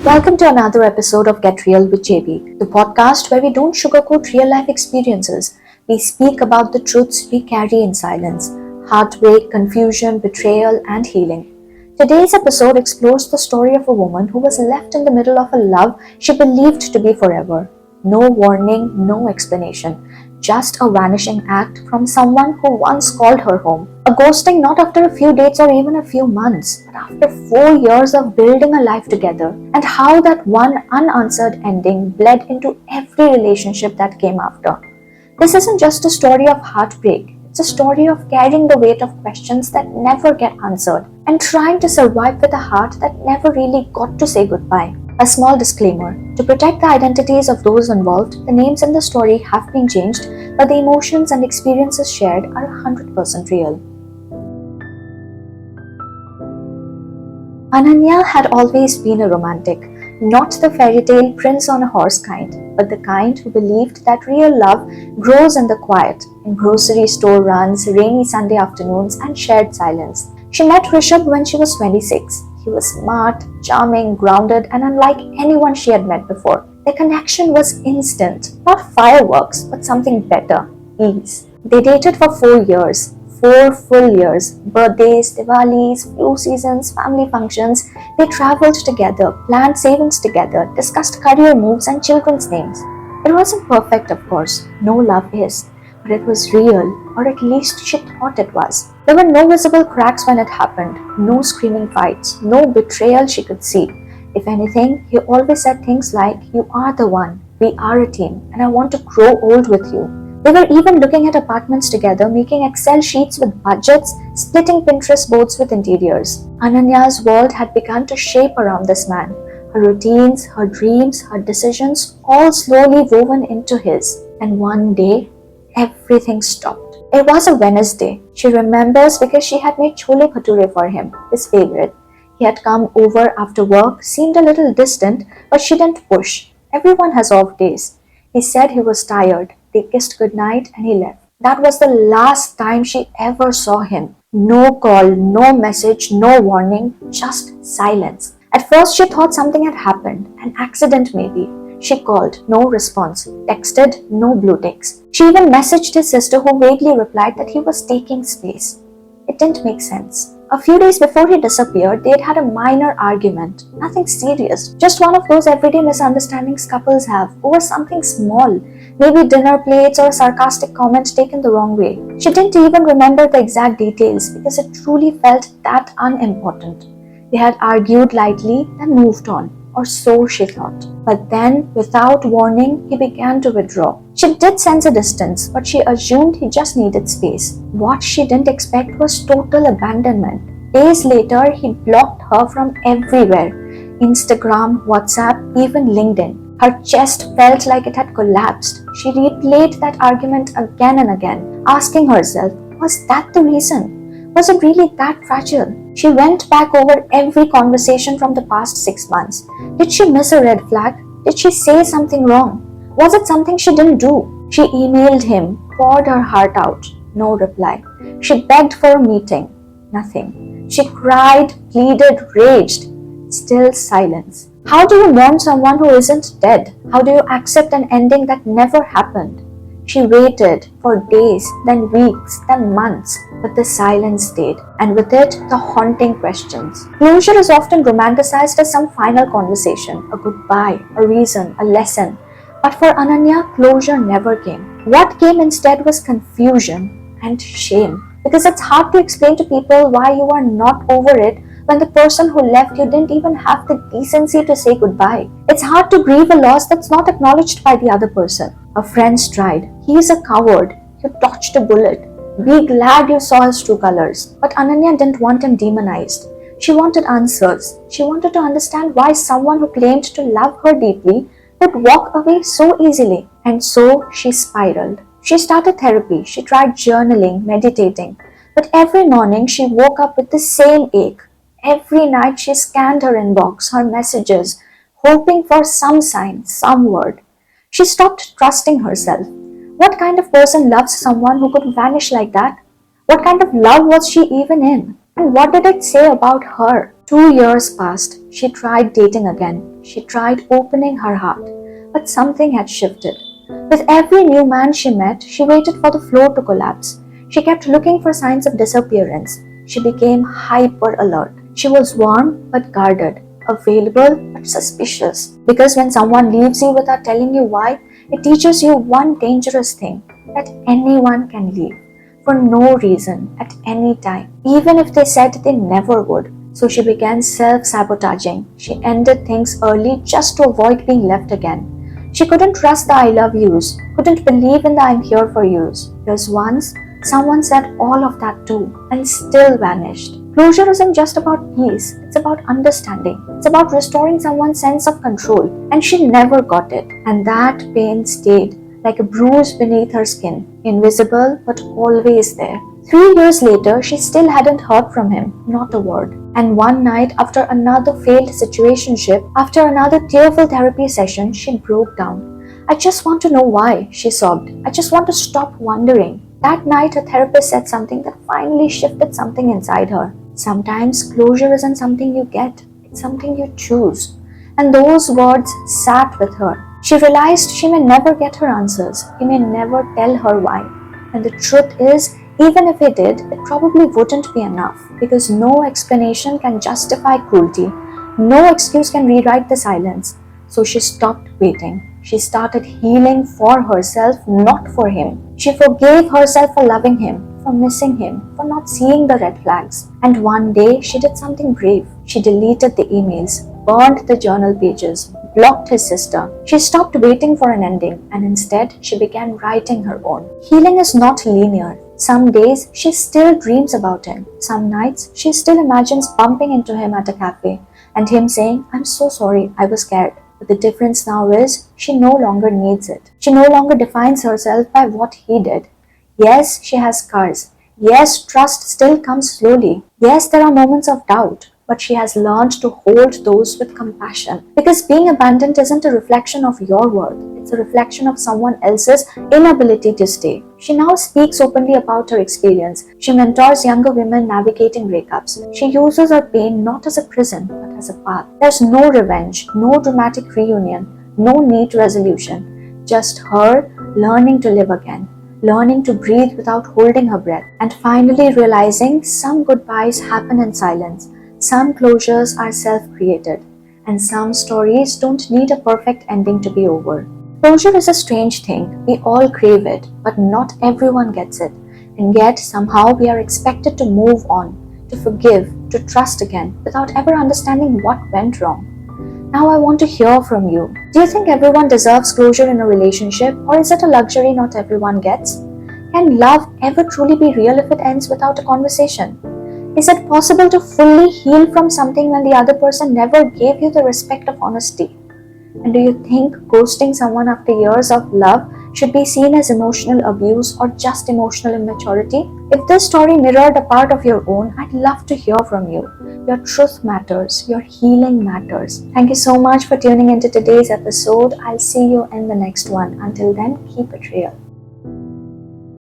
Welcome to another episode of Get Real with JB, the podcast where we don't sugarcoat real life experiences. We speak about the truths we carry in silence: heartbreak, confusion, betrayal, and healing. Today's episode explores the story of a woman who was left in the middle of a love she believed to be forever. No warning, no explanation, just a vanishing act from someone who once called her home. A ghosting not after a few dates or even a few months, but after 4 years of building a life together, and how that one unanswered ending bled into every relationship that came after. This isn't just a story of heartbreak, it's a story of carrying the weight of questions that never get answered and trying to survive with a heart that never really got to say goodbye. A small disclaimer: to protect the identities of those involved, the names in the story have been changed, but the emotions and experiences shared are 100% real. Ananya had always been a romantic, not the fairy tale prince on a horse kind, but the kind who believed that real love grows in the quiet, in grocery store runs, rainy Sunday afternoons, and shared silence. She met Rishabh when she was 26. He was smart, charming, grounded, and unlike anyone she had met before. Their connection was instant, not fireworks, but something better: ease. They dated for 4 years. 4 full years. Birthdays, Diwalis, flu seasons, family functions. They traveled together, planned savings together, discussed career moves and children's names. It wasn't perfect, of course. No love is. But it was real, or at least she thought it was. There were no visible cracks when it happened, no screaming fights, no betrayal she could see. If anything, he always said things like, "You are the one, we are a team, and I want to grow old with you." They were even looking at apartments together, making Excel sheets with budgets, splitting Pinterest boards with interiors. Ananya's world had begun to shape around this man. Her routines, her dreams, her decisions, all slowly woven into his. And one day, everything stopped. It was a Wednesday. She remembers because she had made chole bhature for him, his favorite. He had come over after work, seemed a little distant, but she didn't push. Everyone has off days. He said he was tired. They kissed goodnight and he left. That was the last time she ever saw him. No call, no message, no warning, just silence. At first she thought something had happened, an accident maybe. She called, no response. Texted, no blue ticks. She even messaged his sister, who vaguely replied that he was taking space. It didn't make sense. A few days before he disappeared, they'd had a minor argument. Nothing serious, just one of those everyday misunderstandings couples have over something small. Maybe dinner plates or a sarcastic comment taken the wrong way. She didn't even remember the exact details because it truly felt that unimportant. They had argued lightly, then moved on. Or so she thought. But then, without warning, he began to withdraw. She did sense a distance, but she assumed he just needed space. What she didn't expect was total abandonment. Days later, he blocked her from everywhere: Instagram, WhatsApp, even LinkedIn. Her chest felt like it had collapsed. She replayed that argument again and again, asking herself, was that the reason? Was it really that fragile? She went back over every conversation from the past 6 months. Did she miss a red flag? Did she say something wrong? Was it something she didn't do? She emailed him, poured her heart out. No reply. She begged for a meeting. Nothing. She cried, pleaded, raged. Still silence. How do you mourn someone who isn't dead? How do you accept an ending that never happened? She waited for days, then weeks, then months, but the silence stayed, and with it, the haunting questions. Closure is often romanticized as some final conversation, a goodbye, a reason, a lesson. But for Ananya, closure never came. What came instead was confusion and shame, because it's hard to explain to people why you are not over it when the person who left you didn't even have the decency to say goodbye. It's hard to grieve a loss that's not acknowledged by the other person. A friend's tried. He is a coward. You dodged a bullet. Be glad you saw his true colors. But Ananya didn't want him demonized. She wanted answers. She wanted to understand why someone who claimed to love her deeply would walk away so easily. And so she spiraled. She started therapy. She tried journaling, meditating. But every morning she woke up with the same ache. Every night she scanned her inbox, her messages, hoping for some sign, some word. She stopped trusting herself. What kind of person loves someone who could vanish like that? What kind of love was she even in? And what did it say about her? 2 years passed. She tried dating again. She tried opening her heart, but something had shifted. With every new man she met, she waited for the floor to collapse. She kept looking for signs of disappearance. She became hyper alert. She was warm but guarded, available but suspicious. Because when someone leaves you without telling you why, it teaches you one dangerous thing, that anyone can leave for no reason at any time, even if they said they never would. So she began self-sabotaging. She ended things early just to avoid being left again. She couldn't trust the I love yous, couldn't believe in the I'm here for yous. Because once, someone said all of that too, and still vanished. Closure isn't just about peace, it's about understanding. It's about restoring someone's sense of control, and she never got it. And that pain stayed like a bruise beneath her skin, invisible but always there. 3 years later, she still hadn't heard from him, not a word. And one night, after another failed situationship, after another tearful therapy session, she broke down. I just want to know why, she sobbed. I just want to stop wondering. That night, her therapist said something that finally shifted something inside her. Sometimes closure isn't something you get, it's something you choose. And those words sat with her. She realized she may never get her answers. He may never tell her why. And the truth is, even if he did, it probably wouldn't be enough, because no explanation can justify cruelty. No excuse can rewrite the silence. So she stopped waiting. She started healing for herself, not for him. She forgave herself for loving him, for missing him, for not seeing the red flags. And one day, she did something brave. She deleted the emails, burned the journal pages, blocked his sister. She stopped waiting for an ending, and instead, she began writing her own. Healing is not linear. Some days, she still dreams about him. Some nights, she still imagines bumping into him at a cafe and him saying, I'm so sorry, I was scared. But the difference now is, she no longer needs it. She no longer defines herself by what he did. Yes, she has scars. Yes, trust still comes slowly. Yes, there are moments of doubt. But she has learned to hold those with compassion. Because being abandoned isn't a reflection of your worth. It's a reflection of someone else's inability to stay. She now speaks openly about her experience. She mentors younger women navigating breakups. She uses her pain not as a prison, but as a path. There's no revenge, no dramatic reunion, no neat resolution. Just her learning to live again, learning to breathe without holding her breath, and finally realizing some goodbyes happen in silence. Some closures are self-created, and some stories don't need a perfect ending to be over. Closure is a strange thing. We all crave it, but not everyone gets it. And yet, somehow we are expected to move on, to forgive, to trust again, without ever understanding what went wrong. Now I want to hear from you. Do you think everyone deserves closure in a relationship, or is it a luxury not everyone gets? Can love ever truly be real if it ends without a conversation? Is it possible to fully heal from something when the other person never gave you the respect of honesty? And do you think ghosting someone after years of love should be seen as emotional abuse or just emotional immaturity? If this story mirrored a part of your own, I'd love to hear from you. Your truth matters. Your healing matters. Thank you so much for tuning into today's episode. I'll see you in the next one. Until then, keep it real.